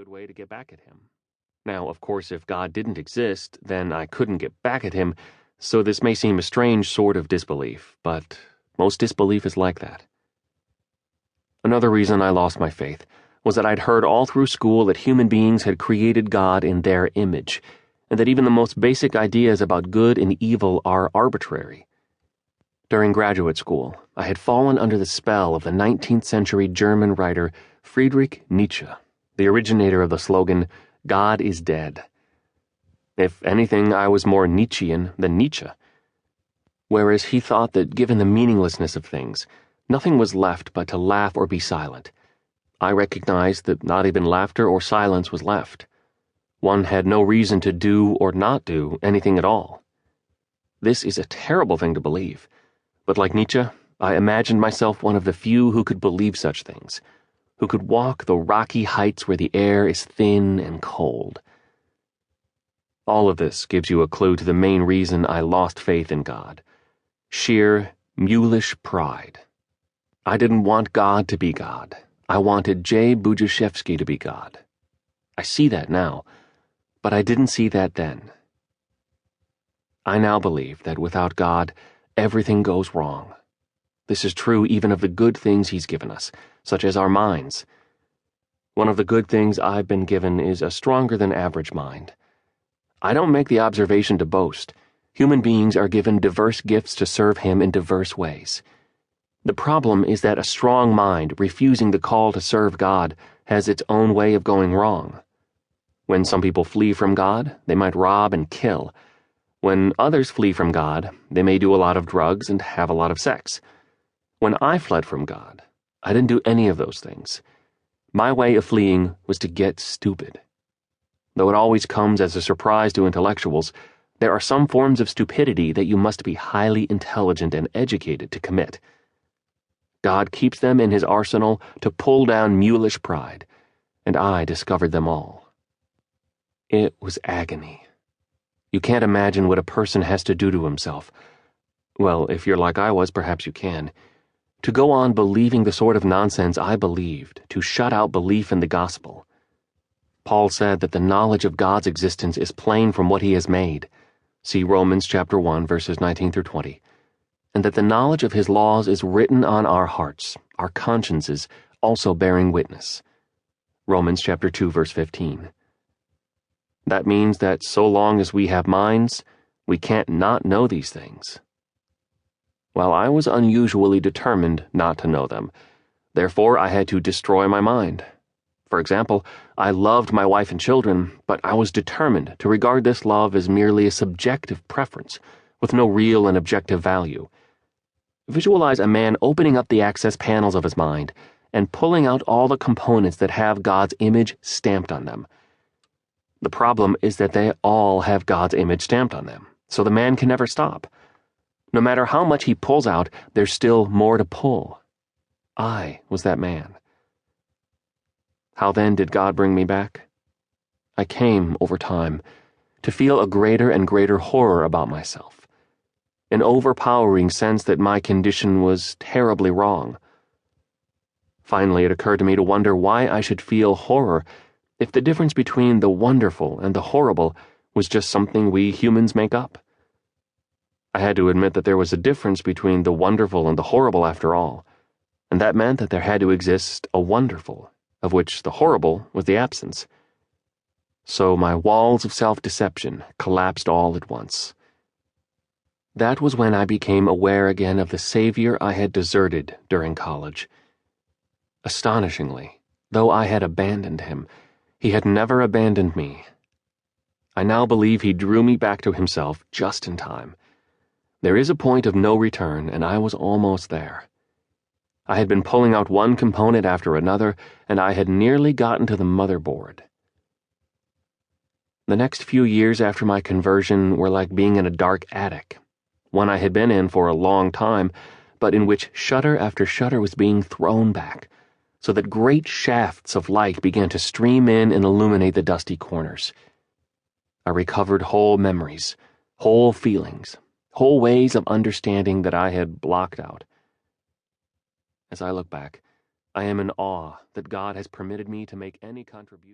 good way to get back at him. Now, of course, if God didn't exist, then I couldn't get back at him, so this may seem a strange sort of disbelief, but most disbelief is like that. Another reason I lost my faith was that I'd heard all through school that human beings had created God in their image, and that even the most basic ideas about good and evil are arbitrary. During graduate school, I had fallen under the spell of the 19th century German writer Friedrich Nietzsche, the originator of the slogan, "God is dead." If anything, I was more Nietzschean than Nietzsche. Whereas he thought that given the meaninglessness of things, nothing was left but to laugh or be silent, I recognized that not even laughter or silence was left. One had no reason to do or not do anything at all. This is a terrible thing to believe, but like Nietzsche, I imagined myself one of the few who could believe such things, who could walk the rocky heights where the air is thin and cold. All of this gives you a clue to the main reason I lost faith in God: sheer, mulish pride. I didn't want God to be God. I wanted Budziszewski to be God. I see that now, but I didn't see that then. I now believe that without God, everything goes wrong. This is true even of the good things he's given us, such as our minds. One of the good things I've been given is a stronger than average mind. I don't make the observation to boast. Human beings are given diverse gifts to serve him in diverse ways. The problem is that a strong mind refusing the call to serve God has its own way of going wrong. When some people flee from God, they might rob and kill. When others flee from God, they may do a lot of drugs and have a lot of sex. When I fled from God, I didn't do any of those things. My way of fleeing was to get stupid. Though it always comes as a surprise to intellectuals, there are some forms of stupidity that you must be highly intelligent and educated to commit. God keeps them in his arsenal to pull down mulish pride, and I discovered them all. It was agony. You can't imagine what a person has to do to himself. Well, if you're like I was, perhaps you can. To go on believing the sort of nonsense I believed, to shut out belief in the gospel. Paul said that the knowledge of God's existence is plain from what he has made. See Romans chapter 1, verses 19 through 20. And that the knowledge of his laws is written on our hearts, our consciences also bearing witness. Romans chapter 2, verse 15. That means that so long as we have minds, we can't not know these things. Well, I was unusually determined not to know them. Therefore, I had to destroy my mind. For example, I loved my wife and children, but I was determined to regard this love as merely a subjective preference, with no real and objective value. Visualize a man opening up the access panels of his mind and pulling out all the components that have God's image stamped on them. The problem is that they all have God's image stamped on them, so the man can never stop. No matter how much he pulls out, there's still more to pull. I was that man. How then did God bring me back? I came, over time, to feel a greater and greater horror about myself. An overpowering sense that my condition was terribly wrong. Finally, it occurred to me to wonder why I should feel horror if the difference between the wonderful and the horrible was just something we humans make up. I had to admit that there was a difference between the wonderful and the horrible after all, and that meant that there had to exist a wonderful, of which the horrible was the absence. So my walls of self-deception collapsed all at once. That was when I became aware again of the Savior I had deserted during college. Astonishingly, though I had abandoned him, he had never abandoned me. I now believe he drew me back to himself just in time. There is a point of no return, and I was almost there. I had been pulling out one component after another, and I had nearly gotten to the motherboard. The next few years after my conversion were like being in a dark attic, one I had been in for a long time, but in which shutter after shutter was being thrown back, so that great shafts of light began to stream in and illuminate the dusty corners. I recovered whole memories, whole feelings, whole ways of understanding that I had blocked out. As I look back, I am in awe that God has permitted me to make any contribution.